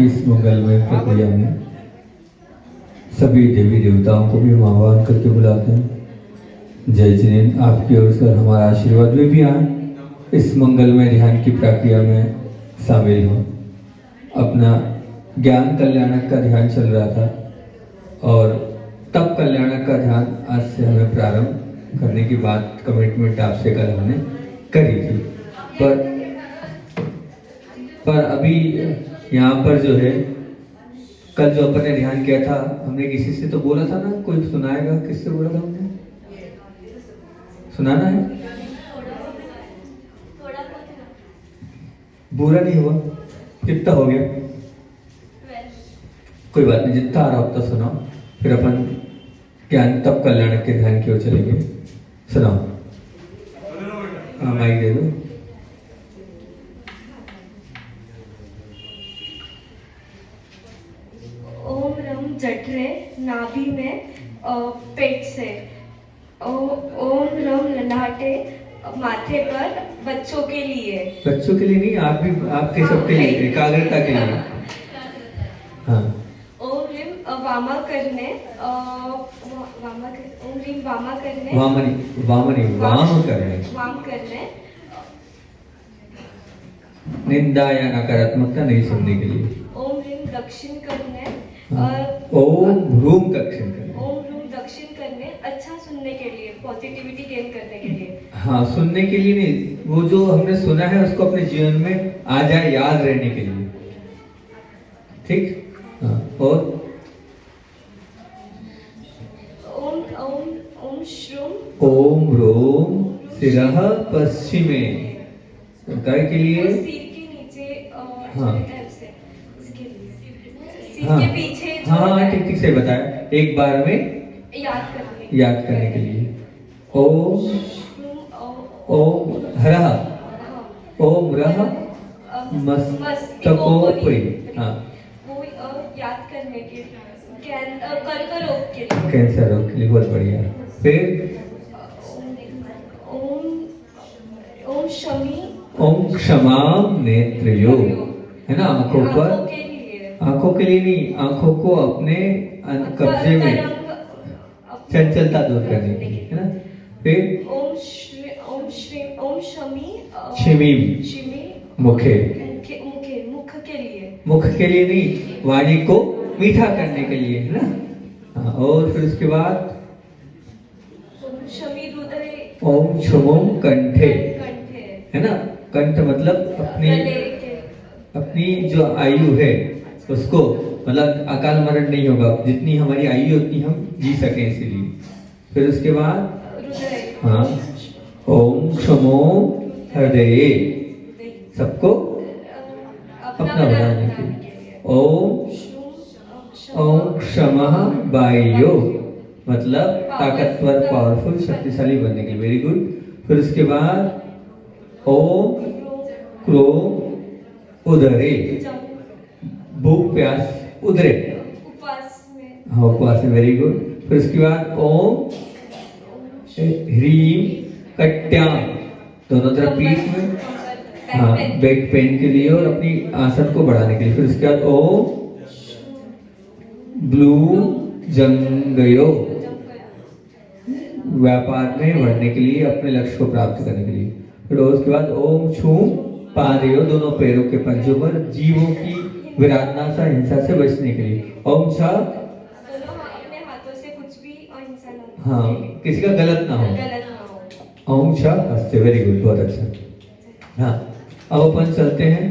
की इस मंगलमय प्रक्रिया में सभी देवी देवताओं को भी हम आह्वान करके बुलाते हैं। जय जिनेन्द्र, आपकी ओर से हमारा आशीर्वाद वे भी आए, इस मंगलमय ध्यान की प्रक्रिया में शामिल हो। अपना ज्ञान कल्याणक का ध्यान चल रहा था और तप कल्याणक का ध्यान आज से हमें प्रारंभ करने की बात कमिटमेंट आपसे कल हमने करी थी, पर अभी यहाँ पर जो है कल जो अपन ने ध्यान किया था, हमने किसी से तो बोला था ना, कोई सुनाएगा? किससे बोला था हमने? सुनाना है? बुरा नहीं हुआ? कितना हो गया? कोई बात नहीं, जितना आ रहा उतना सुनाओ, फिर अपन ज्ञान तप कल्याण के ध्यान की ओर चलेंगे। सुनाओ। हाँ, माइक दे दो। ओम रम जठरे नाभि में पेट से। ओम रम ललाटे माथे पर बच्चों के लिए। बच्चों के लिए नहीं, आप भी, आपके सबके लिए, एकाग्रता के लिए। हाँ। ओम रिम वामा करने, ओम रिम वामा करने, वाम करने निंदा या नकारात्मकता नहीं सुनने के लिए। ओम रिम दक्षिण करने, ओम ह्रूम दक्षिण करने। ओम ह्रूम दक्षिण करने अच्छा सुनने के लिए, पॉजिटिविटी गेन करने के लिए। हाँ, सुनने के लिए नहीं, वो जो हमने सुना है उसको अपने जीवन में आ जाए, याद रहने के लिए। ठीक? हाँ। और ओम ओम ओम श्रुम, ओम रोम शिरः पश्चिमे, गाय के लिए। सिर के नीचे, हाँ। सिर हाँ, के पीछे जो हाँ, ठीक ठीक से बताया, एक बार में याद करने के लिए। ओम ओम हरः, ओम रः मस्तकोपरि। हाँ, वो याद करने के लिए। कर्क रोग के लिए, कैंसर रोग के लिए, बहुत बढ़िया। फिर ओम ओम शमी, ओम क्षमा नेत्रयोग, है ना, आंखों पर, आंखों के लिए। आंखों के लिए नहीं, आंखों को अपने कब्जे में, चंचलता दूर करने के लिए, है ना। फिर ओम श्री, ओम श्री, ओम शमी, शिमीम, शिमी मुखे, मुख के लिए। मुख के लिए नहीं, वाणी को मीठा करने के लिए, है ना। हाँ, और फिर उसके बाद ओम शमी रुद्रे, ओम क्षमोम कंठे, कंठे, है ना। कंठ मतलब गले के। अपनी जो आयु है उसको, मतलब अकाल मरण नहीं होगा, जितनी हमारी आयु उतनी हम जी सकें, इसीलिए। फिर उसके बाद हृदय। हाँ, ओम क्षमो हृदय, सबको अपना बनाने के लिए। ओम क्षमः बाह्यो, मतलब ताकतवर, पावरफुल, शक्तिशाली बनने के लिए। Very good. फिर उसके बाद ओम क्रोम उदरे, भूख प्यास उदरे, उपवास में। हाँ, उपवास में। Very good. फिर उसके बाद ओम ह्रीम कट्याम, दोनों तरफ पीठ में, हाँ, बैक पेन के लिए और अपनी आसन को बढ़ाने के लिए। फिर उसके बाद ओम ब्लू जंगयो, व्यापार में बढ़ने के लिए, अपने लक्ष्य को प्राप्त करने के लिए। फिर उसके बाद ओम छूम पादयो, दोनों पैरों के पंजों पर, जीवों की विराटना सा हिंसा से बचने के लिए। ओम छा, अपने हाथों से कुछ भी अहिंसा ना, हाँ, किसी का गलत ना हो। ओम छा हस्ते। वेरी गुड, बहुत अच्छा। हाँ, अब अपन चलते हैं।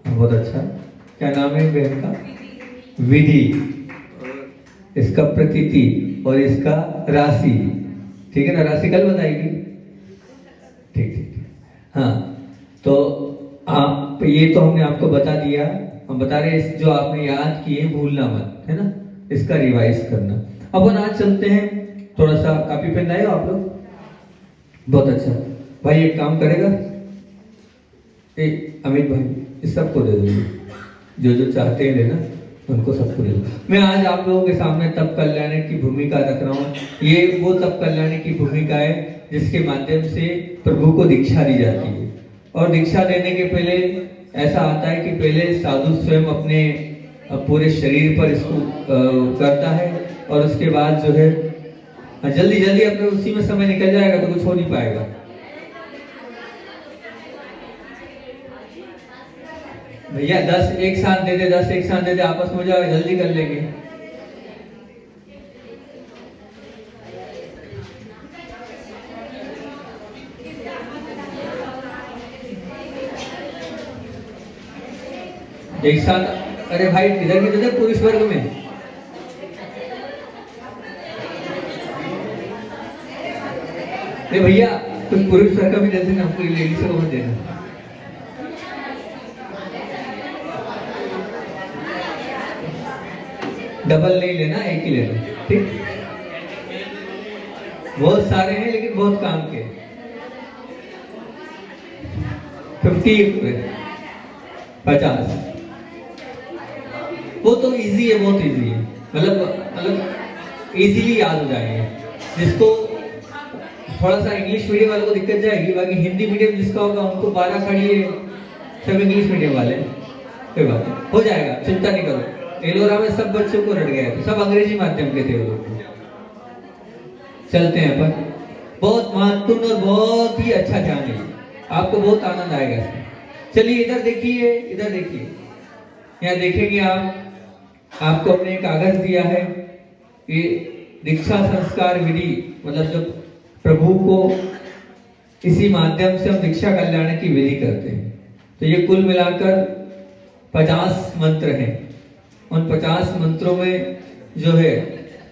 बहुत अच्छा। क्या नाम है बहन का? विधि, इसका प्रतीति और इसका राशि, ठीक है ना। राशि कल बताएगी। ठीक ठीक। हाँ, तो आप, ये तो हमने आपको बता दिया, हम बता रहे हैं जो आपने याद किए भूलना मत, है ना, इसका रिवाइज करना। अब आज चलते हैं, थोड़ा सा कॉपी पेन लाए हो आप लोग? बहुत अच्छा भाई, एक काम करेगा, एक अमित भाई, इस सबको दे दो, जो चाहते हैं लेना उनको सबको दे दो। मैं आज आप लोगों के सामने तप कल्याण की भूमिका रख रहा हूँ। ये वो तप कल्याण की भूमिका है जिसके माध्यम से प्रभु को दीक्षा दी जाती है। और दीक्षा देने के पहले ऐसा आता है कि पहले साधु स्वयं अपने पूरे शरीर पर इसको करता है, और उसके बाद जो है जल्दी जल्दी अपने उसी में समय निकल जाएगा तो कुछ हो नहीं पाएगा। भैया 10 एक साथ दे दे, 10 एक साथ दे दे, आपस में हो जाएगा, जल्दी कर लेंगे। एक साथ, अरे भाई इधर भी दे दे पुरुष वर्ग में। अरे भैया कुछ पुरुष वर्ग का भी दे देना, पूरी लेडीज को मत देना। डबल नहीं लेना, एक ही लेना, ठीक। बहुत सारे हैं लेकिन बहुत काम के। 50 वो तो इजी है, बहुत इजी है, मतलब इजीली याद हो जाएंगे। जिसको थोड़ा सा इंग्लिश मीडियम वालों को दिक्कत जाएगी, बाकी हिंदी मीडियम जिसका होगा उनको 12 खड़ी है, सब इंग्लिश मीडियम वाले, कोई बात नहीं, हो जाएगा, चिंता नहीं करो। एलोरा में सब बच्चों को रट गया है, सब अंग्रेजी माध्यम के थे वो लोग। चलते हैं पर बहुत महत्वपूर्ण और बहुत ही अच्छा ध्यान है, आपको बहुत आनंद आएगा इसमें। चलिए इधर देखिए, इधर देखिए, यहाँ देखेंगे आप, आपको हमने कागज दिया है, ये दीक्षा संस्कार विधि, मतलब जब प्रभु को इसी माध्यम से हम दीक्षा कल्याण की विधि करते हैं। तो ये कुल मिलाकर 50 मंत्र हैं। उन 50 मंत्रों में जो है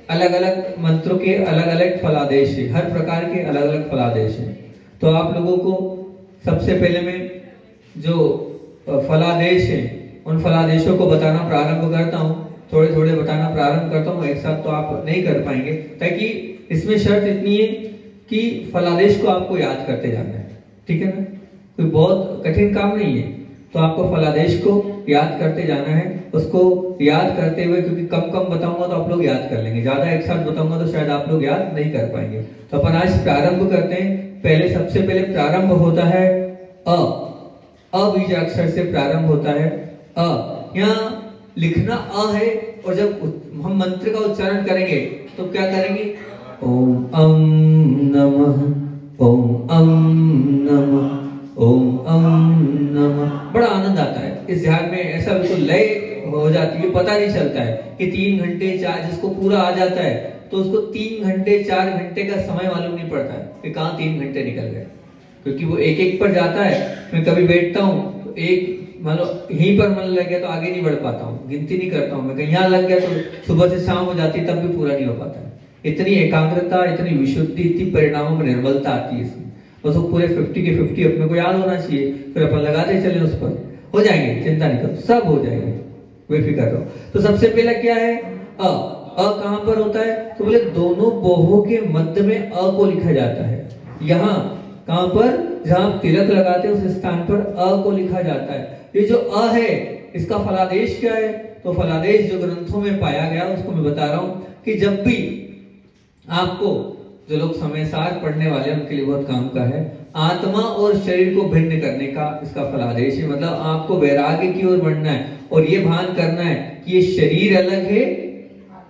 अलग अलग मंत्रों के अलग अलग फलादेश है, हर प्रकार के अलग अलग फलादेश हैं। तो आप लोगों को सबसे पहले मैं जो फलादेश है उन फलादेशों को बताना प्रारंभ करता हूँ, थोड़े थोड़े बताना प्रारंभ करता हूँ, एक साथ तो आप नहीं कर पाएंगे, ताकि इसमें शर्त इतनी है कि फलादेश को आपको याद करते जाना है, ठीक है ना। कोई बहुत कठिन काम नहीं है, तो आपको फलादेश को याद करते जाना है। उसको याद करते हुए, क्योंकि कम कम बताऊंगा तो आप लोग याद कर लेंगे, ज्यादा एक साथ बताऊंगा तो शायद आप लोग याद नहीं कर पाएंगे। तो अपन आज प्रारंभ करते हैं। पहले सबसे पहले प्रारंभ होता है अ बीज अक्षर से प्रारंभ होता है अ। यहाँ लिखना अ है, और जब हम मंत्र का उच्चारण करेंगे तो क्या करेंगे, ओम अम नमः, ओम अम नमः, ओम अम नमः। बड़ा आनंद आता है इस ध्यान में, ऐसा बिल्कुल लय हो जाती है, पता नहीं चलता है कि 3 घंटे 4, जिसको पूरा आ जाता है तो उसको 3 घंटे 4 घंटे का समय मालूम नहीं पड़ता है कि कहाँ 3 घंटे निकल गए, क्योंकि वो एक एक पर जाता है। मैं कभी बैठता हूँ तो एक मान लो यहीं पर मन लग गया तो आगे नहीं बढ़ पाता हूँ, गिनती नहीं करता हूँ मैं, कहीं यहाँ लग गया तो सुबह से शाम हो जाती तब भी पूरा नहीं हो पाता है। इतनी एकाग्रता, इतनी विशुद्धि, इतनी परिणामों में निर्मलता आती है इसमें। बस वो पूरे 50 के 50 अपने को याद होना चाहिए, फिर अपन लगाते चले उस पर, हो जाएंगे, चिंता नहीं करो, सब हो जाएंगे, बेफिक्र रहो। तो सबसे पहला क्या है, अ कहां पर होता है, तो बोले दोनों बाहों के मध्य में अ को लिखा जाता है। यहाँ कहां पर, जहां आप तिलक लगाते हैं उस स्थान पर अ को लिखा जाता है। ये जो अ है इसका फलादेश क्या है, तो फलादेश जो ग्रंथों में पाया गया उसको मैं बता रहा हूं कि जब भी आपको, जो लोग समय सार पढ़ने वाले हैं उनके लिए बहुत काम का है, आत्मा और शरीर को भिन्न करने का इसका फलादेश है। मतलब आपको वैराग्य की ओर बढ़ना है और ये भान करना है कि ये शरीर अलग है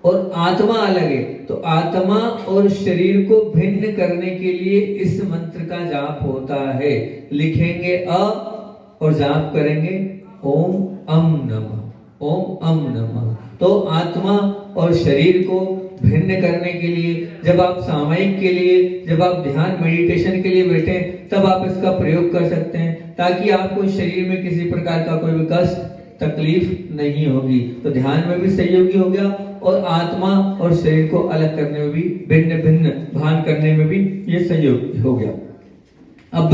और आत्मा अलग है। तो आत्मा और शरीर को भिन्न करने के लिए इस मंत्र का जाप होता है। लिखेंगे अ और जाप करेंगे ओम अम नमः, ओम अम नमः। तो आत्मा और शरीर को भिन्न करने के लिए, जब आप सामयिक के लिए, जब आप ध्यान मेडिटेशन के लिए बैठे तब आप इसका प्रयोग कर सकते हैं, ताकि आपको शरीर में किसी प्रकार का कोई भी कष्ट तकलीफ नहीं होगी। तो ध्यान में भी सहयोगी हो गया और आत्मा और शरीर को अलग करने में भी, भिन्न भिन्न भान करने में भी ये सहयोगी हो गया। अब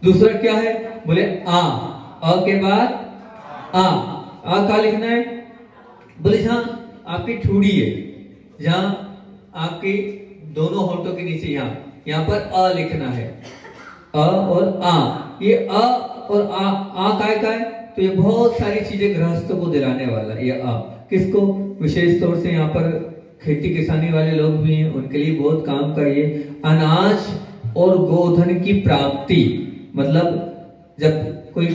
दूसरा क्या है, बोले अ के बाद आ का लिखना है। बोले जहां आपकी ठुड़ी है, जहां आपके दोनों होठों के नीचे यहाँ पर अ लिखना है, अ और आ। ये अ और आ का है, तो ये बहुत सारी चीजें गृहस्थों को दिलाने वाला ये अ। किसको, विशेष तौर से यहाँ पर खेती किसानी वाले लोग भी हैं, उनके लिए बहुत काम का ये अनाज और गोधन की प्राप्ति। मतलब जब कोई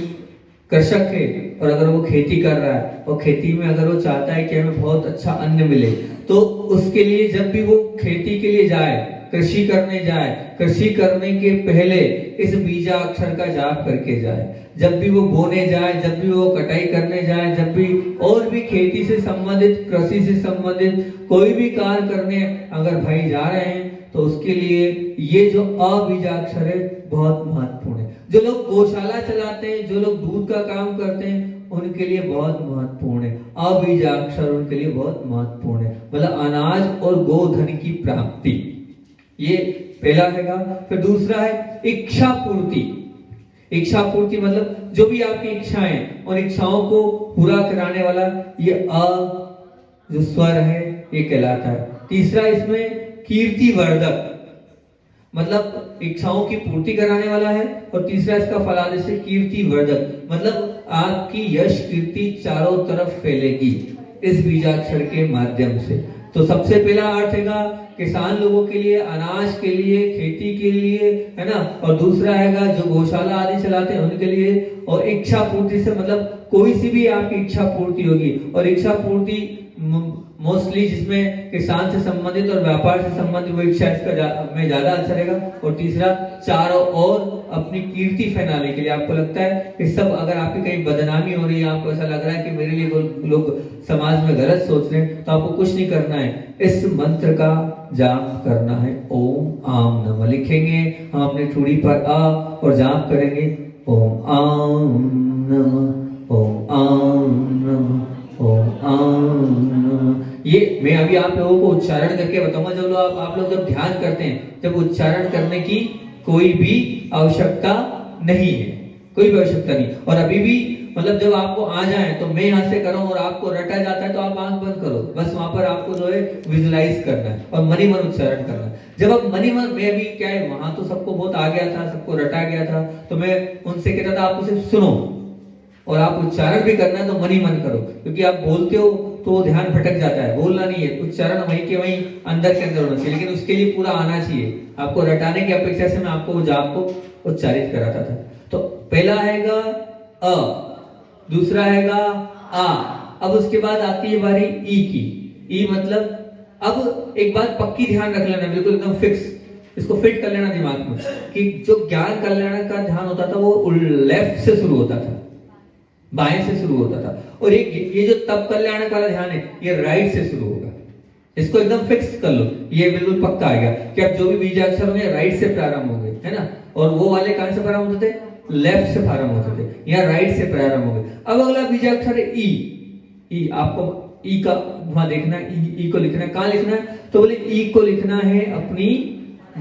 कृषक है और अगर वो खेती कर रहा है और खेती में अगर वो चाहता है कि हमें बहुत अच्छा अन्न मिले, तो उसके लिए जब भी वो खेती के लिए जाए, कृषि करने जाए, कृषि करने के पहले इस बीजाक्षर का जाप करके जाए। जब भी वो बोने जाए, जब भी वो कटाई करने जाए, जब भी और भी खेती से संबंधित, कृषि से संबंधित कोई भी कार्य करने अगर भाई जा रहे हैं, तो उसके लिए ये जो अ बीजाक्षर है बहुत महत्वपूर्ण है। जो लोग गौशाला चलाते हैं, जो लोग दूध का काम करते हैं, उनके लिए बहुत महत्वपूर्ण है। अ बीजाक्षर उनके लिए बहुत महत्वपूर्ण है, मतलब अनाज और गोधन की प्राप्ति, ये पहला हैगा। फिर दूसरा है इच्छा पूर्ति। इच्छा पूर्ति मतलब जो भी आपकी इच्छाएं और इच्छाओं को पूरा कराने वाला ये अ जो स्वर है ये कहलाता है। तीसरा इसमें कीर्ति वर्धक, मतलब इच्छाओं की पूर्ति कराने वाला है। और तीसरा इसका फलादेश से कीर्ति वर्धक, मतलब आपकी यश कीर्ति चारों तरफ फैलेगी इस बीजाक्षर के माध्यम से। तो सबसे पहला अर्थ हैगा किसान लोगों के लिए, अनाज के लिए, खेती के लिए, है ना। और दूसरा हैगा जो गौशाला आदि चलाते हैं उनके लिए। और इच्छा पूर्ति से मतलब कोई सी भी आपकी इच्छा पूर्ति होगी। और इच्छा पूर्ति मोस्टली जिसमें किसान से संबंधित और व्यापार से संबंधित वो इच्छा इसका में ज्यादा अच्छा रहेगा। और तीसरा चारों ओर अपनी कीर्ति फैलाने के लिए। आपको लगता है कि सब अगर आपकी कहीं बदनामी हो रही है, आपको ऐसा लग रहा है कि मेरे लिए लोग समाज में गलत सोच रहे हैं, तो आपको कुछ नहीं करना है, इस मंत्र का जाप करना है। ओम आम नमः लिखेंगे हम अपने चूड़ी पर अ और जाप करेंगे ओम आम नमः, ओम आम नमः, ओम आम नमः। ये मैं अभी आप लोगों को उच्चारण करके बताऊंगा। जब लोग आप लोग जब ध्यान करते हैं, जब उच्चारण करने की कोई भी आवश्यकता नहीं है, कोई भी आवश्यकता नहीं। और अभी भी मतलब जब आपको आ जाए तो मैं यहाँ से करूं और आपको रटा जाता है तो आप आंख बंद करो, बस वहां पर आपको जो है विजुलाइज करना है और मनी मन उच्चारण करना है। जब आप मनी मन, मैं अभी क्या है वहां तो सबको बहुत आ गया था, सबको रटा गया था, तो मैं उनसे कहता था आप सिर्फ सुनो और आप उच्चारण भी करना है तो मनी मन करो, क्योंकि आप बोलते हो तो ध्यान भटक जाता है। बोलना नहीं है, उच्चारण वहीं के वहीं अंदर के अंदर होना चाहिए, लेकिन उसके लिए पूरा आना चाहिए। आपको रटाने की अपेक्षा से मैं आपको वो जाप को उच्चारित कराता था। तो पहला हैगा अ, दूसरा हैगा आ। अब उसके बाद आती है बारी ई की। ई मतलब अब एक बात पक्की ध्यान रख लेना, बिल्कुल एकदम फिक्स, इसको फिट कर लेना दिमाग में कि जो ज्ञान कल्याण का ध्यान होता था वो लेफ्ट से शुरू होता था, बाएं से शुरू होता था। और ये जो तप कल्याण वाला ध्यान है ये राइट से शुरू होगा। इसको एकदम फिक्स कर लो, ये बिल्कुल पक्का आ गया कि अब जो भी बीजाक्षर होंगे राइट से प्रारंभ होंगे, है ना। और वो वाले कहां से प्रारंभ होते थे? लेफ्ट से प्रारंभ होते थे, या राइट से प्रारंभ होंगे। अब अगला बीजाक्षर है ई। ई आपको ई का वहां देखना है, ई को लिखना है। कहां लिखना है? तो बोले ई को लिखना है अपनी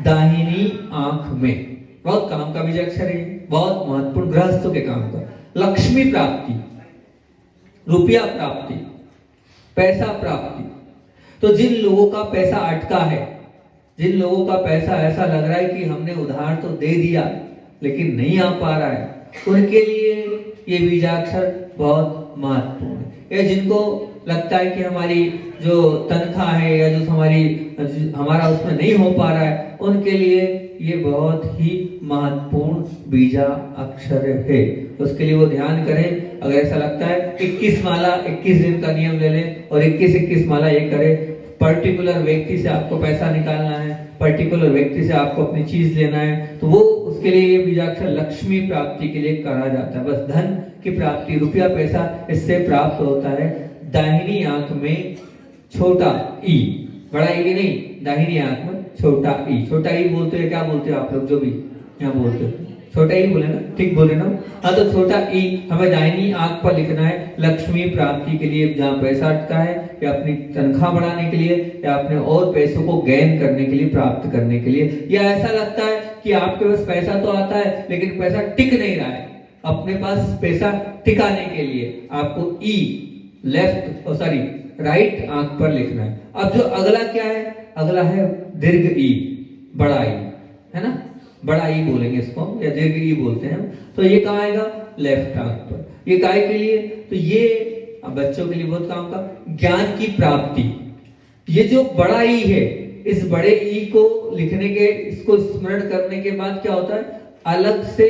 दाहिनी आंख में। बहुत काम का बीजाक्षर है, बहुत महत्वपूर्ण, गृहस्थों के काम का। लक्ष्मी प्राप्ति, रुपया प्राप्ति, पैसा प्राप्ति। तो जिन लोगों का पैसा अटका है, जिन लोगों का पैसा ऐसा लग रहा है कि हमने उधार तो दे दिया लेकिन नहीं आ पा रहा है, उनके लिए ये बीजाक्षर बहुत महत्वपूर्ण है। या जिनको लगता है कि हमारी जो तनख्वाह है या जो हमारा उसमें नहीं हो पा रहा है, उनके लिए ये बहुत ही महत्वपूर्ण बीजा अक्षर है। उसके लिए वो ध्यान करें। अगर ऐसा लगता है 21 माला 21 दिन का नियम ले लें और 21 माला ये करें। पर्टिकुलर व्यक्ति से आपको पैसा निकालना है, पर्टिकुलर व्यक्ति से आपको अपनी चीज लेना है, तो वो उसके लिए ये बीजाक्षर लक्ष्मी प्राप्ति के लिए करा जाता है। बस धन की प्राप्ति, रुपया पैसा इससे प्राप्त होता है। दाहिनी आंख में छोटा ई, बड़ा ई नहीं, दाहिनी आंख में छोटा ई। छोटा ई बोलते हैं, क्या बोलते हो आप लोग जो भी यहाँ बोलते हो? छोटा ई बोले ना, ठीक बोले ना। हाँ, तो छोटा ई हमें दाहिनी आंख पर लिखना है लक्ष्मी प्राप्ति के लिए, जहाँ पैसा अटका है, या अपनी तनख्वाह बढ़ाने के लिए, या अपने और पैसों को गेन करने के लिए, प्राप्त करने के लिए। या ऐसा लगता है कि आपके पास पैसा तो आता है लेकिन पैसा टिक नहीं रहा है, अपने पास पैसा टिकाने के लिए आपको ई लेफ्ट सॉरी राइट आंख पर लिखना है। अब जो अगला क्या है? अगला है दीर्घ ई, बड़ा ई, है ना, बड़ा ई बोलेंगे इसको, या दीर्घ ई बोलते हैं। तो ये कहाँ आएगा? लेफ्ट आंख पर। ये काय के लिए? तो ये बच्चों के लिए बहुत काम का, ज्ञान की प्राप्ति। ये जो बड़ा ई है, इस बड़े ई को लिखने के, इसको स्मरण करने के बाद क्या होता है? अलग से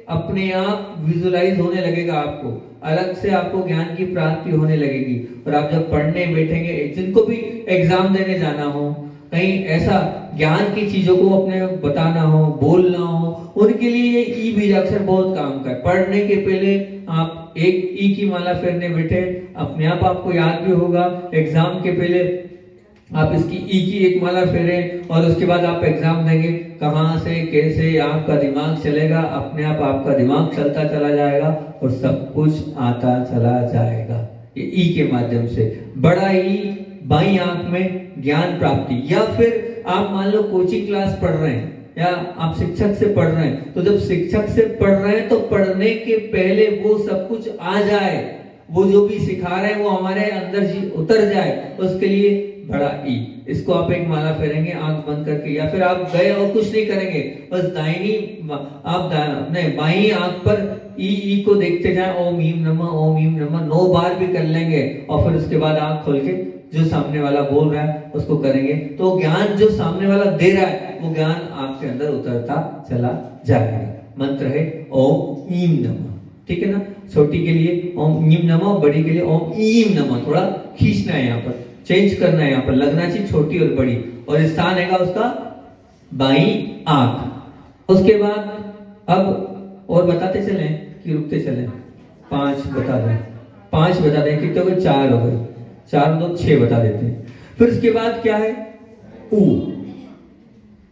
अपने आप विजुलाइज होने लगेगा आपको, अलग से आपको ज्ञान की प्राप्ति होने लगेगी। और आप जब पढ़ने बैठेंगे, जिनको भी एग्जाम देने जाना हो, कहीं ऐसा ज्ञान की चीजों को अपने बताना हो, बोलना हो, उनके लिए ये ई बीजाक्षर बहुत काम का है। पढ़ने के पहले आप एक ई की माला फेरने बैठे, अपने आप आपको याद भी होगा। एग्जाम के पहले आप इसकी ई की एक माला फेरें और उसके बाद आप एग्जाम देंगे। कहां से कैसे आपका दिमाग चलेगा, अपने आप आपका दिमाग चलता चला जाएगा और सब कुछ आता चला जाएगा ये ई के माध्यम से। बड़ा ई बाई आंख में ज्ञान प्राप्ति। या फिर आप मान लो कोचिंग क्लास पढ़ रहे हैं या आप शिक्षक से पढ़ रहे हैं, तो जब शिक्षक से पढ़ रहे हैं तो पढ़ने के पहले वो सब कुछ आ जाए, वो जो भी सिखा रहे हैं वो हमारे अंदर जी उतर जाए, उसके लिए बड़ा ई। इसको आप एक माला फेरेंगे आंख बंद करके, या फिर आप गए और कुछ नहीं करेंगे, बस दाहिनी आप बाई आंख पर ई को देखते जाएं, ओम हीम नमः ओम हीम नमः 9 बार भी कर लेंगे और फिर उसके बाद आंख खोल के जो सामने वाला बोल रहा है उसको करेंगे, तो ज्ञान जो सामने वाला दे रहा है वो ज्ञान आपके अंदर उतरता चला जाएगा। मंत्र है ओम ईम नमः, ठीक है ना। छोटी के लिए ओम ईम नमः, बड़ी के लिए ओम ईम नमः। थोड़ा खींचना है, यहाँ पर चेंज करना है, यहाँ पर लगना चाहिए छोटी और बड़ी, और स्थान है उसका बाई आंख। उसके बाद अब और बताते चले कि रुकते चले? 5 बता दें, 5 बता दें, कितने हो गए? 4 हो गए, 4 2 6 बता देते हैं। फिर उसके बाद क्या है? ऊ।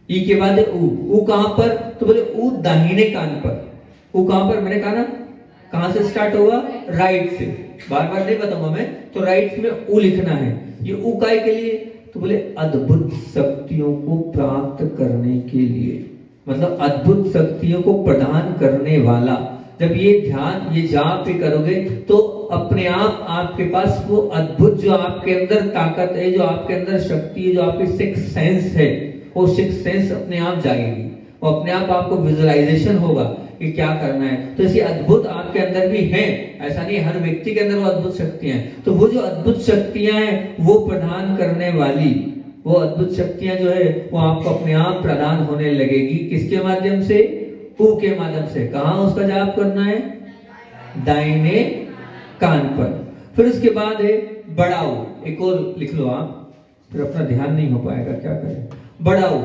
ई के बाद है ऊ। ऊ कहां पर? तो बोले ऊ दाहिने कान पर। ऊ कहां पर? मैंने कहा ना, कहां से स्टार्ट होगा? राइट से। बार बार नहीं बताऊंगा मैं, तो राइट में ऊ लिखना है। ये ऊ काय के लिए? तो बोले अद्भुत शक्तियों को प्राप्त करने के लिए, मतलब अद्भुत शक्तियों को प्रदान करने वाला। जब ये ध्यान, ये जाप भी करोगे तो अपने आप आपके पास वो अद्भुत जो आपके अंदर ताकत है, जो आपके अंदर शक्ति है, जो आपकी सिक्स सेंस है, वो सिक्स सेंस अपने आप जागेगी। वो अपने आप आपको विजुअलाइजेशन होगा कि क्या करना है। तो ऐसी अद्भुत आपके अंदर भी है, ऐसा नहीं हर व्यक्ति के अंदर वो अद्भुत शक्तियां हैं। तो वो जो अद्भुत शक्तियां हैं वो प्रदान करने वाली, वो अद्भुत शक्तियां जो है वो आपको अपने आप प्रदान होने लगेगी। किसके माध्यम से? ऊ के माध्यम से। कहां उसका जाप करना है? दाहिने कान पर। फिर उसके बाद है बड़ा ऊ। एक और लिख लो आप, फिर अपना ध्यान नहीं हो पाएगा, क्या करें? बड़ा ऊ।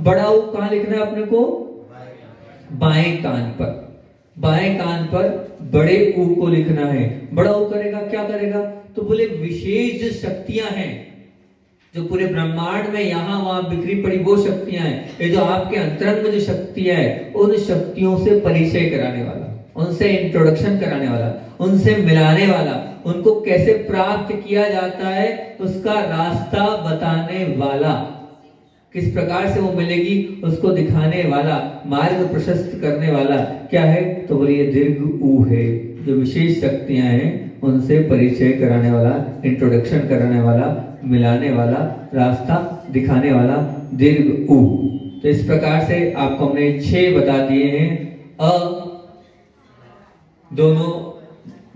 बड़ा ऊ कहां लिखना है अपने को? बाएं कान पर। बाएं कान पर बड़े ऊ को लिखना है। बड़ा ऊ करेगा, क्या करेगा? तो बोले विशेष जो शक्तियां हैं, जो पूरे ब्रह्मांड में यहां वहां बिखरी पड़ी वो शक्तियां हैं, ये जो आपके अंतरंग में जो शक्तियां हैं, उन शक्तियों से परिचय कराने वाला, उनसे इंट्रोडक्शन कराने वाला, उनसे मिलाने वाला, उनको कैसे प्राप्त किया जाता है उसका रास्ता बताने वाला, किस प्रकार से वो मिलेगी उसको दिखाने वाला, मार्ग प्रशस्त करने वाला क्या है? तो बोलिए दीर्घ ऊ है। जो विशेष शक्तियां हैं उनसे परिचय कराने वाला, इंट्रोडक्शन कराने वाला, मिलाने वाला, रास्ता दिखाने वाला, दीर्घ ऊ। तो इस प्रकार से आपको हमने 6 बता दिए हैं। अ दोनों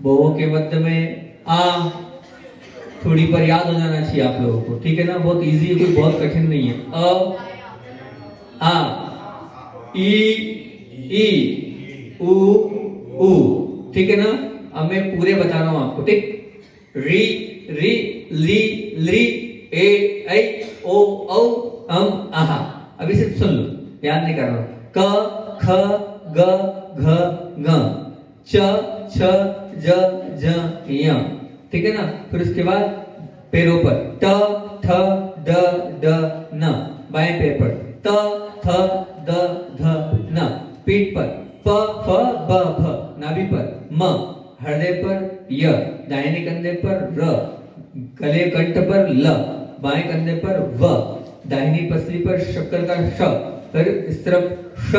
बहुओं के मध्य में, आ थोड़ी पर याद हो जाना चाहिए आप लोगों को, ठीक है ना। बहुत इजी है, कोई बहुत कठिन नहीं है। अ आ ई ऊ, ठीक है ना। अब मैं पूरे बता रहा हूं आपको, ठीक। री री ली ली ए ऐ ओ औ अम आहा। अभी सिर्फ सुन लो, याद नहीं कर रहा हूं। क ख ग घ ङ, च छ ज ज य, ठीक है ना। फिर उसके बाद पैरों पर ट ठ ड ड न, बाएं पैर पर त थ द ध न, पीठ पर प फ ब भ, नाभि पर म, हृदय पर य, दाहिने कंधे पर र, गले कंठ पर ल, बाएं कंधे पर व, दाहिनी पसली पर शक्कर का श, फिर इस तरफ श,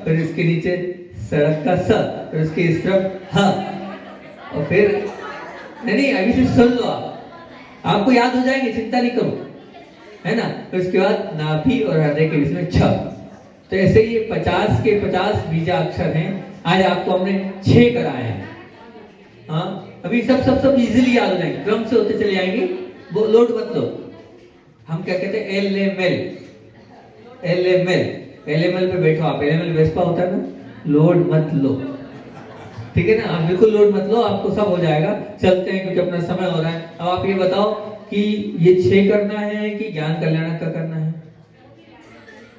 फिर इसके नीचे सड़क का स, फिर उसके इस तरफ ह, और फिर नहीं अभी से सुन लो, आपको याद हो जाएंगे, चिंता नहीं करो, है ना। तो इसके बाद नाभि और हृदय के बीच में छ। तो ऐसे ये 50 के 50 बीजाक्षर हैं। आज आपको हमने 6 कराए हैं। हाँ, अभी सब इजीली याद हो जाएंगे, क्रम से होते चले जाएंगे, वो लोड मत लो। हम क्या कहते हैं? एल एम एल पे बैठो आप। एल एम एल वेस्पा होता है ना, लोड मत लो। ठीक है ना, आप बिल्कुल लोड मत लो, आपको सब हो जाएगा। चलते हैं क्योंकि अपना समय हो रहा है। अब आप ये बताओ कि ये 6 करना है कि ज्ञान कल्याणक का करना है?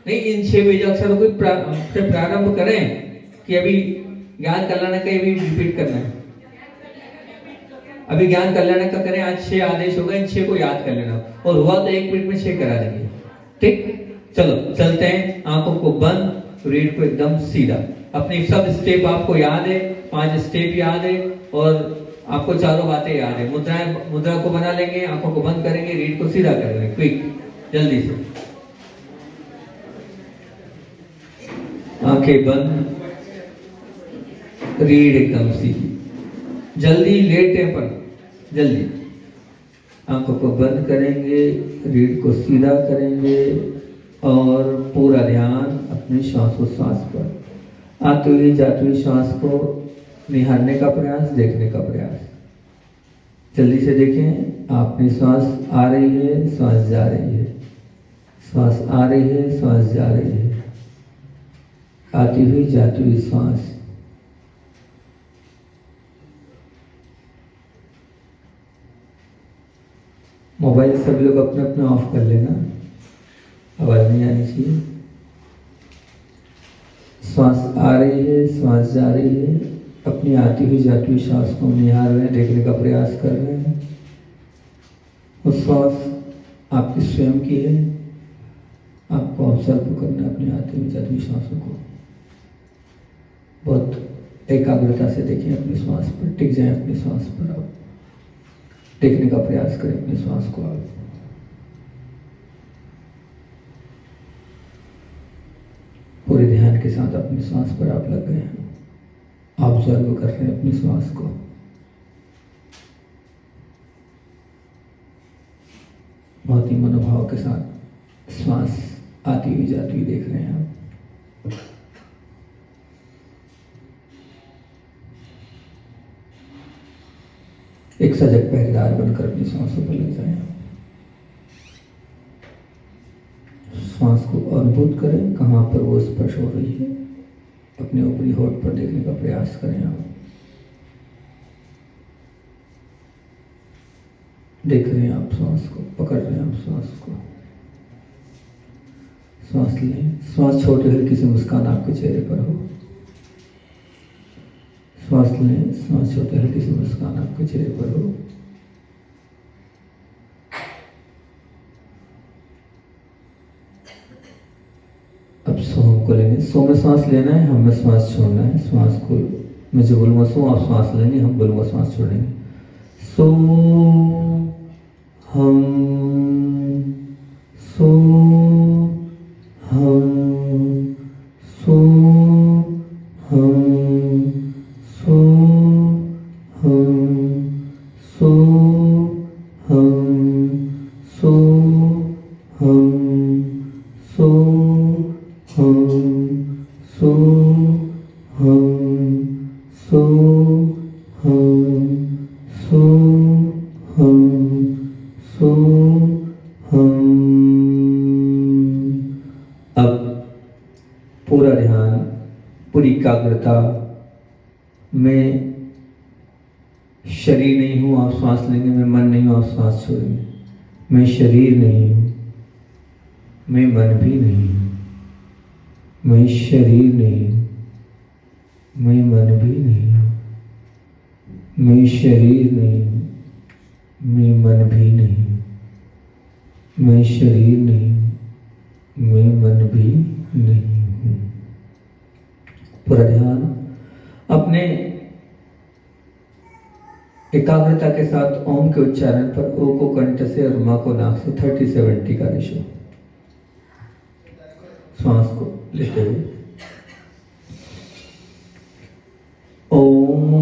नहीं, इन 6 बीजाक्षरों को से प्रारंभ करें कि अभी ज्ञान कल्याणक का भी रिपीट करना है? अभी ज्ञान कल्याणक का करें। आज 6 आदेश हो गए, इन 6 को याद कर लेना, और हुआ तो 1 मिनट में 6 करा देंगे। ठीक, चलो चलते हैं। आंखों को बंद, रीढ़ को एकदम सीधा। अपनी सब स्टेप आपको याद है, 5 स्टेप याद है, और आपको चारों बातें याद है। मुद्रा को बना लेंगे, आंखों को बंद करेंगे, रीढ़ को सीधा करेंगे। क्विक, जल्दी से। आंखें बंद, रीढ़ एकदम सीधी। जल्दी लेटे पर जल्दी। आंखों को बंद करेंगे, रीढ़ को सीधा करेंगे, और पूरा ध्यान अपनी श्वासोच्छ्वास पर। आती हुई जाती हुई श्वास को निहारने का प्रयास, देखने का प्रयास। जल्दी से देखें, अपनी श्वास आ रही है, श्वास जा रही है, श्वास आ रही है, श्वास जा रही है, आती हुई जाती हुई श्वास। मोबाइल सभी लोग अपने अपने ऑफ कर लेना, आवाज नहीं आनी चाहिए। श्वास आ रही है, श्वास जा रही है, अपनी आती हुई जाती हुई श्वास को निहार रहे हैं, देखने का प्रयास कर रहे हैं। उस श्वास आपकी स्वयं की है, आपको ऑब्जर्व करना है अपनी आती हुई जाती हुई श्वासों को। बहुत एकाग्रता से देखिए अपनी श्वास पर, टिक जाए अपनी श्वास पर। आप देखने का प्रयास करें अपनी श्वास को। आप पूरे ध्यान के साथ अपनी श्वास पर आप लग गए हैं, ऑब्जर्व कर रहे हैं अपनी श्वास को। बहुत ही मनोभाव के साथ श्वास आती हुई जाती हुई देख रहे हैं आप। एक सजग पहरेदार बनकर अपनी सांसों पर लग जाएं। श्वास को अनुभूत करें, कहां पर वो स्पर्श हो रही है। अपने ऊपरी होठ पर देखने का प्रयास करें। आप देख रहे हैं, आप श्वास को पकड़ रहे हैं, आप श्वास को। श्वास लें, श्वास छोटी हल्की सी मुस्कान आपके चेहरे पर हो। श्वास लें, श्वास छोटे हल्की सी मुस्कान आपके चेहरे पर हो। अब सोम को लेंगे। सो में श्वास लेना है, हम में श्वास छोड़ना है। श्वास को मैं जो बोलूंगा सो आप श्वास लेंगे, हम बोलूंगा श्वास छोड़ेंगे। सो हम, सो हम, सो हम, सो हम, सो हम, सो हम, सो हम, सो हम, सो हम, सो हम, सो हम। अब पूरा ध्यान, पूरी एकाग्रता। मैं शरीर नहीं हूं, आप श्वास लेंगे। मैं मन नहीं हूं, आप श्वास छोड़ेंगे। मैं शरीर नहीं हूं, मैं मन भी नहीं हूं। मैं शरीर नहीं हूं, मैं मन भी नहीं हूं। मैं शरीर नहीं हूं, मैं मन भी नहीं हूं। मैं शरीर नहीं हूं, मैं मन भी नहीं हूं। पूरा ध्यान अपने एकाग्रता के साथ ओम के उच्चारण पर। ओ को कंठ से और मां को नाक से 30-70 का रेशो। श्वास को लेते हुए ओम।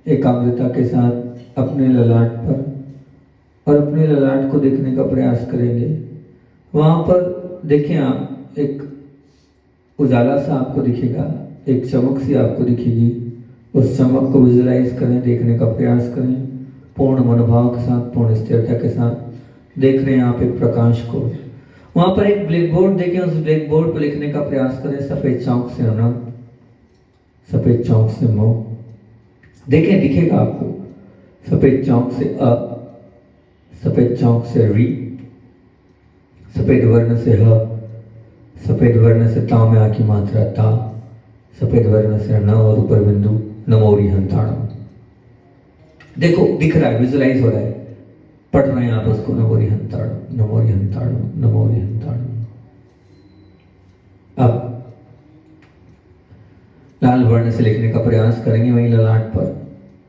एकाग्रता के साथ अपने ललाट पर और अपने ललाट को देखने का प्रयास करेंगे। वहां पर देखिए आप एक उजाला सा आपको दिखेगा, एक चमक सी आपको दिखेगी। उस चमक को विजुलाइज करें, देखने का प्रयास करें पूर्ण मनोभाव के साथ, पूर्ण स्थिरता के साथ। देख रहे हैं आप एक प्रकाश को। वहां पर एक ब्लैक बोर्ड देखें, उस ब्लैक बोर्ड पर लिखने का प्रयास करें सफेद चौक से न, सफेद चौक से मो। देखें दिखेगा आपको सफेद चौक से अ, सफेद चौक से री, सफेद वर्ण से ह, सफेद वर्ण से ता में आ की मात्रा ता, सफेद वर्ण से न और ऊपर बिंदु नमोरी हंताणम। देखो दिख रहा है, विजुलाइज हो रहा है, पढ़ रहे हैं आप उसको, नमोरी हंताणम, नमोरी हंताणम, नमोरी हंताणम। अब लाल वर्ण से लिखने का प्रयास करेंगे वहीं ललाट पर।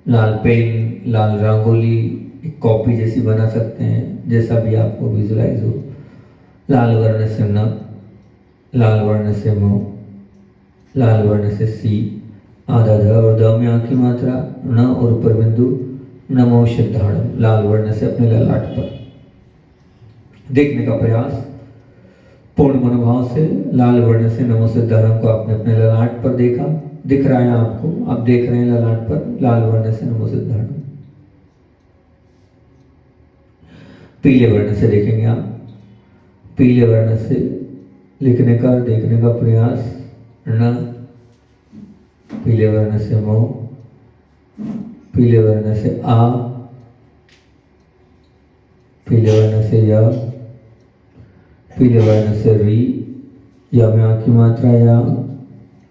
लाल पेन, लाल रंगोली, एक कॉपी जैसी बना सकते हैं, जैसा भी आपको विजुलाइज हो। लाल वर्ण से न, लाल वर्ण से मो, लाल वर्ण से सी, आधा ध और द में आ की मात्रा न और ऊपर बिंदु नमो सिद्धाणम। लाल वर्ण से अपने ललाट पर देखने का प्रयास पूर्ण मनोभाव से। लाल वर्ण से नमो सिद्धाणम को आपने अपने ललाट पर देखा, दिख रहा है आपको, आप देख रहे हैं ललाट पर लाल वर्ण से नमो सिद्धाणम। पीले वर्ण से देखेंगे आप, पीले वर्ण से लिखने का देखने का प्रयास न, पीले वर्ण से मो, पीले वर्ण से आ, पीले वर्ण से य, पीले वर्ण से री, या में आ की मात्रा या,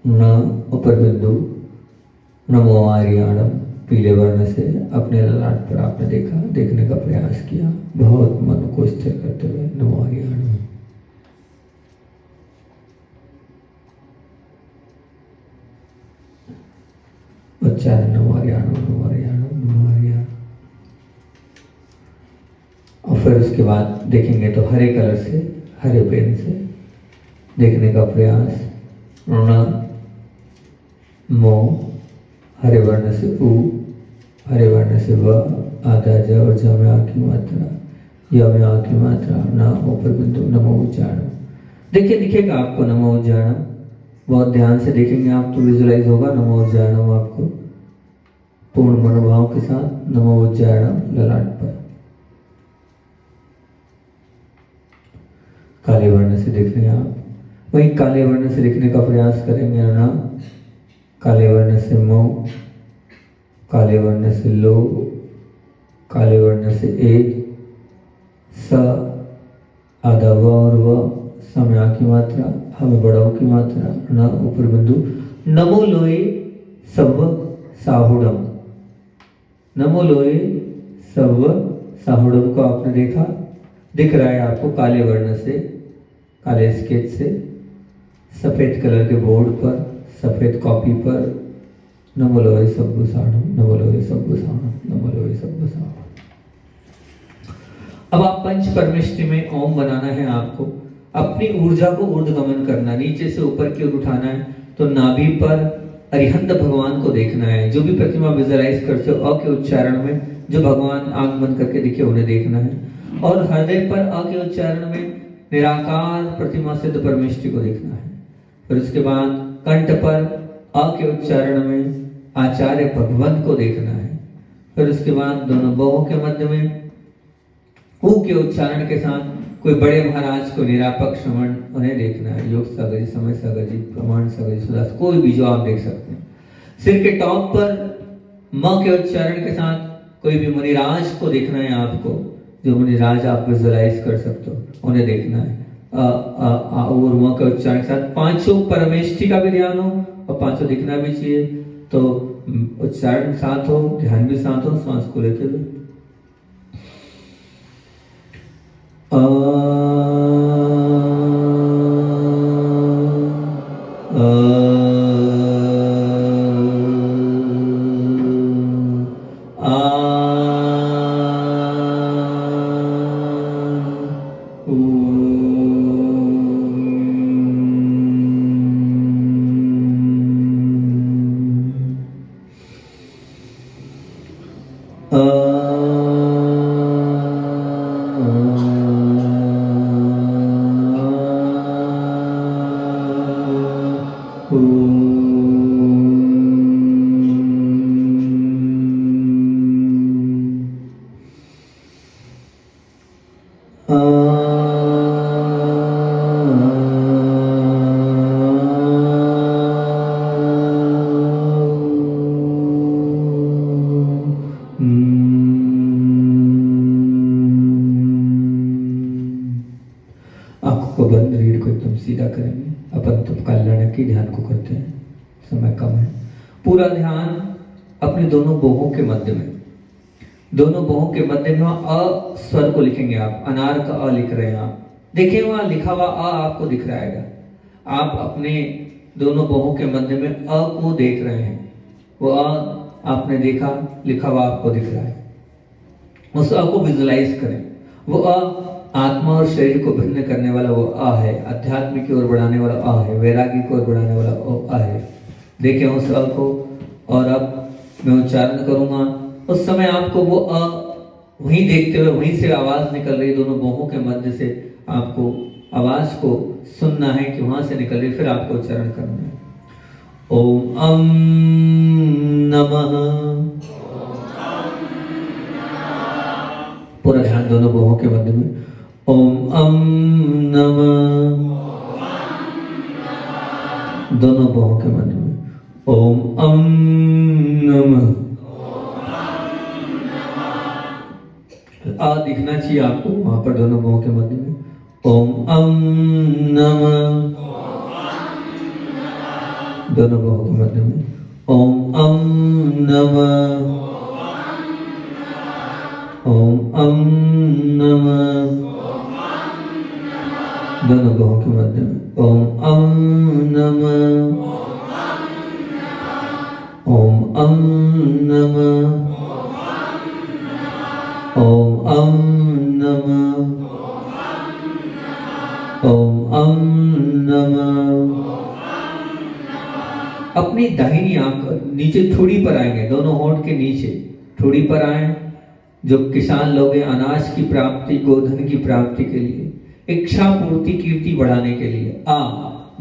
न ऊपर बिंदु नमो आर्याणम। पीले वर्ण से अपने ललाट पर आपने देखा, देखने का प्रयास किया, बहुत मन को स्थिर करते हुए नमो आर्याणम। उच्चारण नमो आर्याणम, नमो आर्याणम, नमो आर्याणम। और फिर उसके बाद देखेंगे तो हरे कलर से, हरे पेन से देखने का प्रयास न, मो, हरे वर्ण से उ, हरे वर्ण से व, आधा ज और ज में आ की मात्रा, य में आ की मात्रा न ऊपर बिंदु नमो उच्चारण। देखिए दिखेगा आपको नमो उच्चारण, बहुत ध्यान से देखेंगे आप तो विजुलाइज होगा नमो उच्चारण आपको पूर्ण मनोभाव के साथ। नमो उच्चारण ललाट पर। काले वर्ण से देख रहे हैं आप, वही काले वर्ण से लिखने का प्रयास करेंगे ना, काले वर्ण से मो, काले वर्ण से लो, काले वर्ण से ए, स, आधा व और व, समय आ की मात्रा, हमें बड़ाओ की मात्रा, न ऊपर बिंदु नमो लोए सव साहुडम। नमो लोए सव साहुडम को आपने देखा, दिख रहा है आपको काले वर्ण से, काले स्केच से, सफेद कलर के बोर्ड पर, सफेद कॉपी पर नमो लोए सब्बु साणम, नमो लोए सब्बु साणम, नमो लोए सब्बु साणम। अब आप पंच परमेष्टि में ओम बनाना है आपको, अपनी ऊर्जा को ऊर्ध्वगमन करना, नीचे से ऊपर की ओर उठाना है। तो नाभि पर अरिहंत भगवान को देखना है। जो भी प्रतिमा विजुअलाइज करते हो अ के उच्चारण में जो भगवान आंख बंद करके दिखे उन्हें देखना है, और हृदय पर अ के उच्चारण में निराकार प्रतिमा सिद्ध परमेष्टि को देखना है। फिर उसके बाद कंठ पर अ के उच्चारण में आचार्य भगवान को देखना है। फिर उसके बाद दोनों बाहों के मध्य में ऊ के उच्चारण के साथ कोई बड़े महाराज को निरापक श्रवण उन्हें देखना है। योग सागर जी, समय सागर जी, प्रमाण सागर जी, सुदास, कोई भी जो आप देख सकते हैं। सिर के टॉप पर म के उच्चारण के साथ कोई भी मुनिराज को देखना है आपको, जो मुनिराज आप विजुअलाइज कर सकते हो उन्हें देखना है। और म के उच्चारण के साथ पांचों परमेष्टि का भी ध्यान हो और पांचों दिखना भी चाहिए। तो उच्चारण साथ हो, ध्यान भी साथ हो, श्वास को लेते हुए सीधा करेंगे। अपन तो कल्याण के ध्यान को करते हैं, समय कम है। पूरा ध्यान अपने दोनों बाहों के मध्य में, दोनों बाहों के मध्य में अ स्वर को लिखेंगे आप। अनार का अ लिख रहे हैं आप, देखिए वहां लिखा हुआ अ आपको दिख रहा है। आप अपने दोनों बाहों के मध्य में अ को देख रहे हैं, वो अ आपने देखा, लिखा हुआ आपको दिख रहा है। उस अ को विजुलाइज करें। वो अ आत्मा और शरीर को भिन्न करने वाला वो अ है, अध्यात्म की ओर बढ़ाने वाला अ है, वैरागी की ओर बढ़ाने वाला अ है। देखें उस अ को। और अब मैं उच्चारण करूंगा, उस समय आपको वो अ वहीं देखते हुए वहीं से आवाज निकल रही, दोनों बाहों के मध्य से आपको आवाज को सुनना है कि वहां से निकल रही, फिर आपको उच्चारण करना है। ओम अम नमः। पूरा ध्यान दोनों बाहों के मध्य में। ओम अम नमः। दोनों बाहों के मध्य में। ओम अम नमः। आ दिखना चाहिए आपको वहां पर दोनों बाहों के मध्य में। ओम अम नमः। दोनों बाहों के मध्य में। ओम अम नमः। ओम अम नमः। दोनों बाहों के मध्य में। ओम अम नमः। ओम अम नमः। ओम अम नमः। ओम अम नमः। अपनी दाहिनी आंख नीचे ठोड़ी पर आएंगे, दोनों होंठ के नीचे ठोड़ी पर आए। जो किसान लोग हैं, अनाज की प्राप्ति, गोधन की प्राप्ति के लिए, इच्छा पूर्ति, कीर्ति बढ़ाने के लिए आ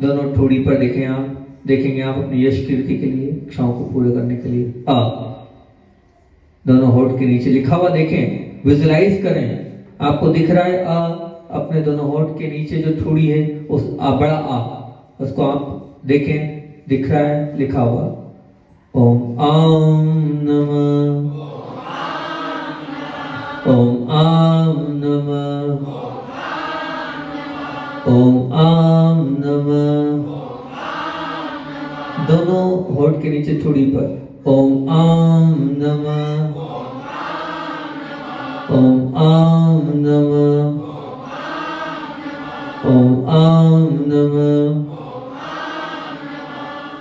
दोनों ठोड़ी पर देखें आप, देखेंगे आप अपनी यश कीर्ति के लिए, इच्छाओं को पूरे करने के लिए आ दोनों होठ के नीचे लिखा हुआ देखें, विजुलाइज करें। आपको दिख रहा है आ, अपने दोनों होठ के नीचे जो ठोड़ी है उस आ, बड़ा आ, उसको आप देखें, दिख रहा है लिखा हुआ। ओम आम नमः। ओम आम नमः। ओम आम नमः। दोनों होठ के नीचे ठोड़ी पर। ओम आम नमः। ओम आम नमः। ओम आम नमः।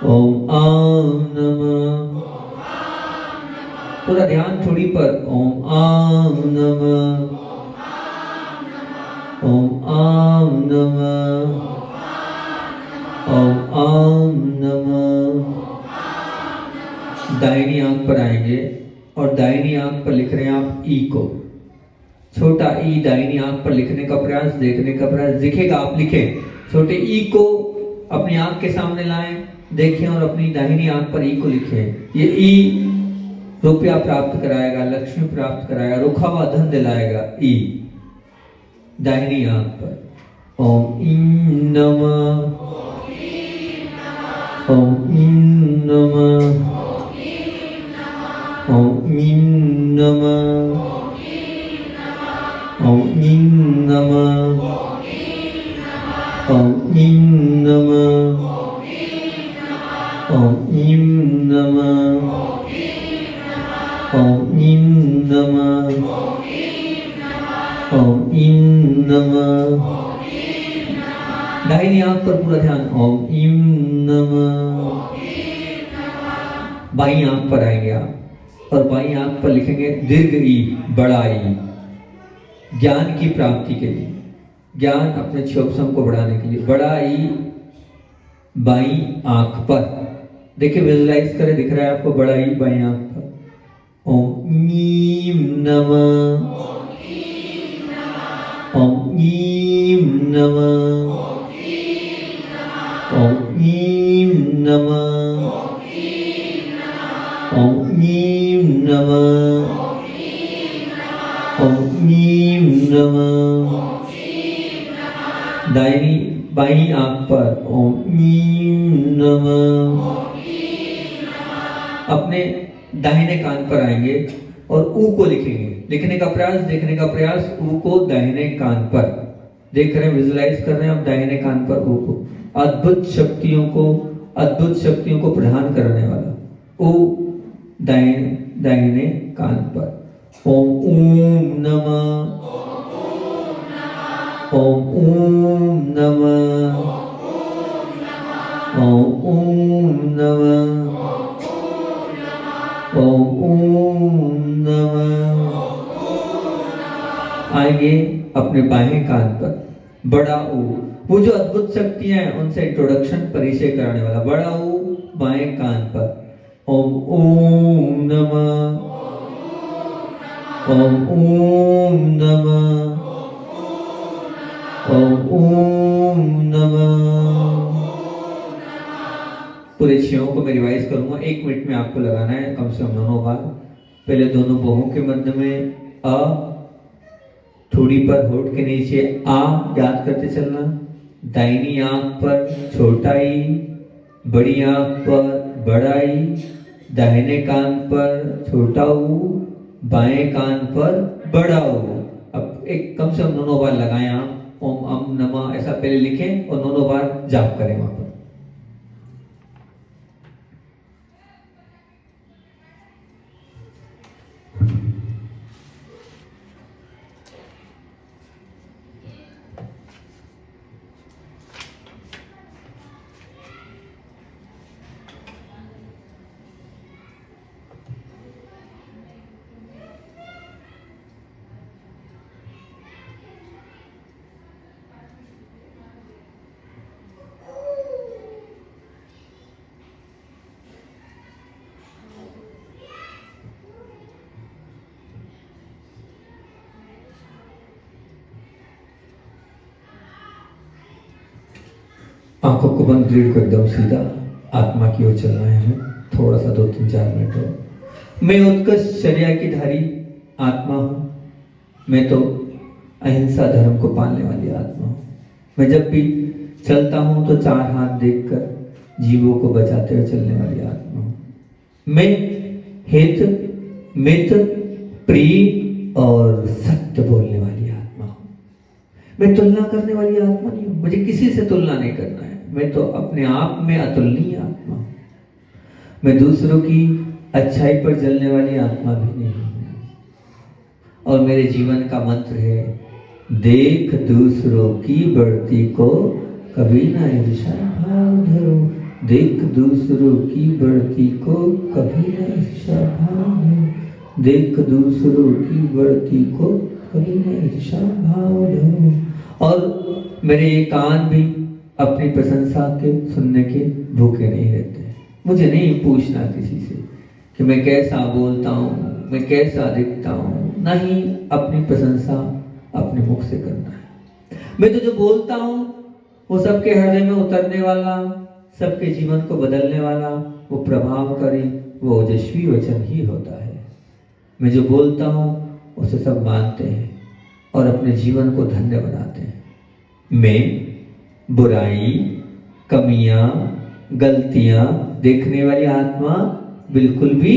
ओम आम नमः। पूरा ध्यान ठोड़ी पर। ओम आम नमः। ओम आम नमः। ओम आम नमः। दाहिनी आंख पर आएंगे और दाहिनी आंख पर लिख रहे हैं आप ई को, छोटा ई दाहिनी आंख पर लिखने का प्रयास, देखने का प्रयास, दिखेगा आप लिखें। छोटे ई को अपनी आंख के सामने लाएं, देखें और अपनी दाहिनी आंख पर ई को लिखें। ये ई रुपया प्राप्त कराएगा, लक्ष्मी प्राप्त कराएगा, रुखा हुआ धन दिलाएगा। ई दाहिनी आंख पर। ओम ईं नमः। ओम ईं नमः। ओम ईं नमः। ओम ईं नमः। ओम ईं नमः। ओम ईं नमः। ओम ईं नमः। ओम ईं नमः। दाहिनी आंख पर पूरा ध्यान। ओम ईं नमः। बाईं आंख पर आएंगे आप और बाईं आंख पर लिखेंगे दीर्घ ई, बड़ा ई, ज्ञान की प्राप्ति के लिए, ज्ञान अपने क्षोभसम को बढ़ाने के लिए बड़ा ई बाईं आंख पर। देखिए विजुलाइज करें, दिख रहा है आपको बड़ा ई बाईं आंख पर। ओम नीम नमः। ओम नीम नमः। ओम नीम नमः। ओम नीम नमः। ओम नीम नमः। दाहिनी बाईं आंख पर। ओम नीम नमः। अपने दाहिने कान पर आएंगे और ऊ को लिखेंगे, लिखने का प्रयास, देखने का प्रयास, ऊ को दाहिने कान पर। देख रहे हैं, विजुलाइज कर रहे हैं, अब दाहिने कान पर ओ, अद्भुत शक्तियों को प्रदान करने वाला ओ दाहिने कान पर। ओम ऊम नमः, ओम ऊम नमः, ओम ऊम नमः, ओम ऊम नमः। आएंगे अपने बाएं कान पर बड़ा ओ, वो जो अद्भुत शक्तियां हैं उनसे इंट्रोडक्शन परिचय कराने वाला बड़ा ओ बाएं कान पर। ओम ऊम नमः, ओम ऊम नमः, ओम ऊम नमः। पूरे छयों को मैं रिवाइज करूंगा, 1 मिनट में आपको लगाना है कम से कम दोनों बार। पहले दोनों बाहों के मध्य में अ, थोड़ी पर होठ के नीचे आ याद करते चलना। दाहिनी आंख पर छोटा ई, बड़ी आंख पर बड़ा ई, दाहिने कान पर छोटा ऊ, बाएं कान पर बड़ा ऊ। अब एक कम से कम दोनों बार लगाएं आप। ओम अम नमः ऐसा पहले लिखें और दोनों बार जाप करें वहां पर। आंखों को बंद, रीढ़ को एकदम सीधा, आत्मा की ओर चलना है हमें थोड़ा सा 2-3-4 मिनट और। मैं उत्कृष्ट चर्या की धारी आत्मा हूँ। मैं तो अहिंसा धर्म को पालने वाली आत्मा हूँ। मैं जब भी चलता हूँ तो 4 हाथ देखकर जीवों को बचाते हुए चलने वाली आत्मा हूँ। मैं हित मित प्रिय और सत्य बोलने वाली आत्मा हूँ। मैं तुलना करने वाली आत्मा नहीं हूँ, मुझे किसी से तुलना नहीं करना है। मैं तो अपने आप में अतुलनीय आत्मा हूँ। मैं दूसरों की अच्छाई पर जलने वाली आत्मा भी नहीं हूँ। और मेरे जीवन का मंत्र है, देख दूसरों की बढ़ती को कभी ना ईर्ष्या भाव धरो। देख दूसरों की बढ़ती को कभी ना ईर्ष्या भाव धरो। देख दूसरों की बढ़ती को कभी ना ईर्ष्या भाव धरो। और मेरे ये कान भी अपनी प्रशंसा के सुनने के भूखे नहीं रहते। मुझे नहीं पूछना किसी से कि मैं कैसा बोलता हूँ, मैं कैसा दिखता हूँ, नहीं, अपनी प्रशंसा अपने मुख से करना है। मैं तो जो बोलता हूँ वो सबके हृदय में उतरने वाला, सबके जीवन को बदलने वाला, वो प्रभावकारी, वो ओजस्वी वचन ही होता है। मैं जो बोलता हूँ उसे सब मानते हैं और अपने जीवन को धन्य बनाते हैं। मैं बुराई, कमियां, गलतियां देखने वाली आत्मा बिल्कुल भी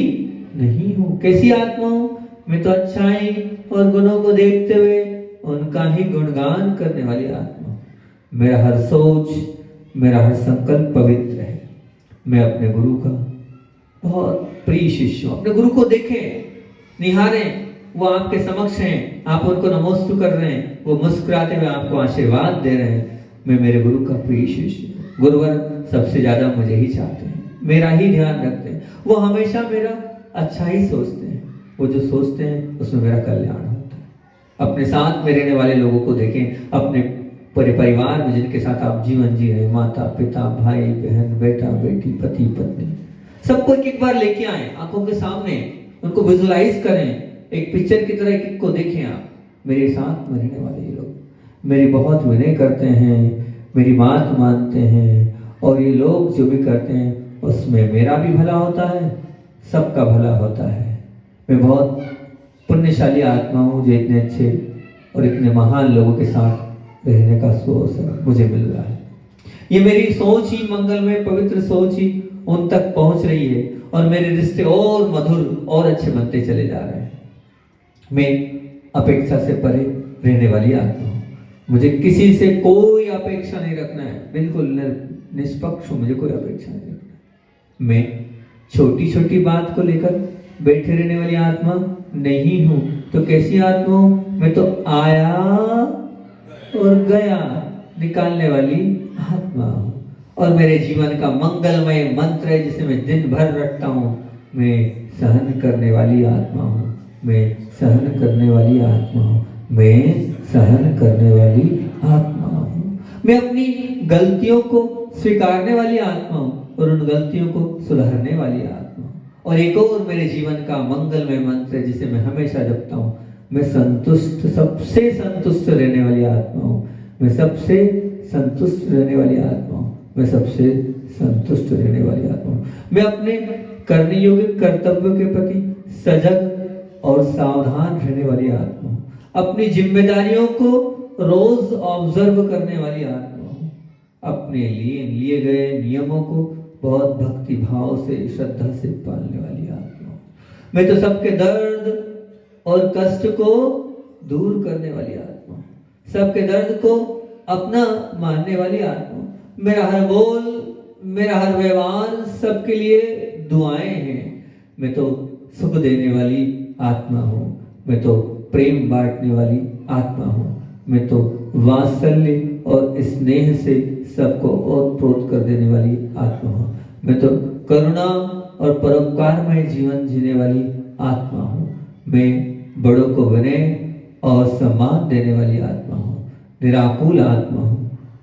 नहीं हूं। कैसी आत्मा हूं? मैं तो अच्छाई और गुणों को देखते हुए उनका ही गुणगान करने वाली आत्मा। मेरा हर सोच, मेरा हर संकल्प पवित्र है। मैं अपने गुरु का बहुत प्रिय शिष्य हूं। अपने गुरु को देखें, निहारें, वो आपके समक्ष हैं, आप उनको नमोस्तु कर रहे हैं, वो मुस्कुराते हुए आपको आशीर्वाद दे रहे हैं। मैं मेरे गुरु का प्रिय शिष्य हूं। गुरुवर सबसे ज्यादा मुझे ही चाहते हैं, मेरा ही ध्यान रखते हैं। वो हमेशा मेरा अच्छा ही सोचते हैं। वो जो सोचते हैं उसमें मेरा कल्याण होता है। अपने साथ में रहने वाले लोगों को देखें, अपने परिवार में जिनके साथ आप जीवन जी रहे, माता पिता, भाई बहन, बेटा बेटी, पति पत्नी, सबको एक बार लेके आए आंखों के सामने, उनको विजुलाइज करें, एक पिक्चर की तरह एक को देखें आप। मेरे साथ में रहने वाले ये लोग मेरी बहुत विनय करते हैं, मेरी बात मानते हैं, और ये लोग जो भी करते हैं उसमें मेरा भी भला होता है, सबका भला होता है। मैं बहुत पुण्यशाली आत्मा हूँ जो इतने अच्छे और इतने महान लोगों के साथ रहने का अवसर मुझे मिल रहा है। ये मेरी सोच ही मंगलमय पवित्र सोच ही उन तक पहुंच रही है और मेरे रिश्ते और मधुर और अच्छे बनते चले जा रहे हैं। मैं अपेक्षा से परे रहने वाली आत्मा हूँ। मुझे किसी से कोई अपेक्षा नहीं रखना है, बिल्कुल निष्पक्ष हूं, मुझे कोई अपेक्षा नहीं रखना है। मैं छोटी छोटी बात को लेकर बैठे रहने वाली आत्मा नहीं हूं। तो कैसी आत्मा हूं? मैं तो आया और गया निकालने वाली आत्मा हूं। और मेरे जीवन का मंगलमय मंत्र है जिसे मैं दिन भर रटता हूं, मैं सहन करने वाली आत्मा हूं, मैं सहन करने वाली आत्मा हूं, मैं सहन करने वाली आत्मा हूं। मैं अपनी गलतियों को स्वीकारने वाली आत्मा हूं और उन गलतियों को सुधारने वाली आत्मा हूं। और एक और मेरे जीवन का मंगलमय मंत्र है जिसे मैं हमेशा जपता हूं, मैं संतुष्ट, सबसे संतुष्ट रहने वाली आत्मा हूं, मैं सबसे संतुष्ट रहने वाली आत्मा हूं, मैं सबसे संतुष्ट रहने वाली आत्मा हूं। मैं अपने करने योग्य कर्तव्यों के प्रति सजग और सावधान रहने वाली आत्मा हूं, अपनी जिम्मेदारियों को रोज ऑब्जर्व करने वाली आत्मा हूं, अपने लिए गए नियमों को बहुत भक्ति भाव से, श्रद्धा से पालने वाली आत्मा हूं। मैं तो सबके दर्द और कष्ट को दूर करने वाली आत्मा हूं, सबके दर्द को अपना मानने वाली आत्मा हूं। मेरा हर बोल, मेरा हर व्यवहार सबके लिए दुआएं हैं। मैं तो सुख देने वाली आत्मा हूं, मैं तो प्रेम बांटने वाली आत्मा हूं, मैं तो वात्सल्य और स्नेह से सबको ओतप्रोत कर देने वाली आत्मा हूं, मैं तो करुणा और परोपकारमय जीवन जीने वाली आत्मा हूं, मैं बड़ों को विनय और सम्मान देने वाली आत्मा हूं, निराकुल आत्मा हूं,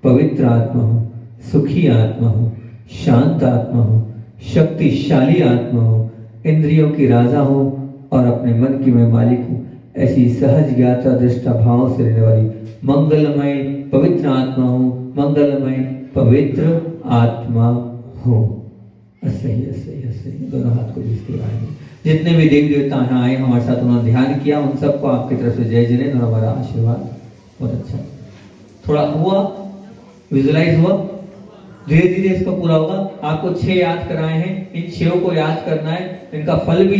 पवित्र आत्मा हूं, सुखी आत्मा हूं, शांत आत्मा हूं, शक्तिशाली आत्मा हूं, इंद्रियों की राजा हूं और अपने मन की मैं मालिक हूं। ऐसी सहज ज्ञाता दृष्टा भाव से रहने वाली मंगलमय पवित्र आत्मा हूं, मंगलमय पवित्र आत्मा हूं। असही असही असही, दोनों हाथ को बीच के आएंगे। जितने भी देवी देवता यहाँ आए हमारे साथ, उन्होंने ध्यान किया, उन सबको आपकी तरफ से जय जिनेंद्र, हमारा आशीर्वाद। बहुत अच्छा, थोड़ा हुआ, विजुलाइज हुआ, धीरे धीरे इसका पूरा होगा। आपको 6 याद कराए हैं, इन 6 को याद करना है, इनका फल भी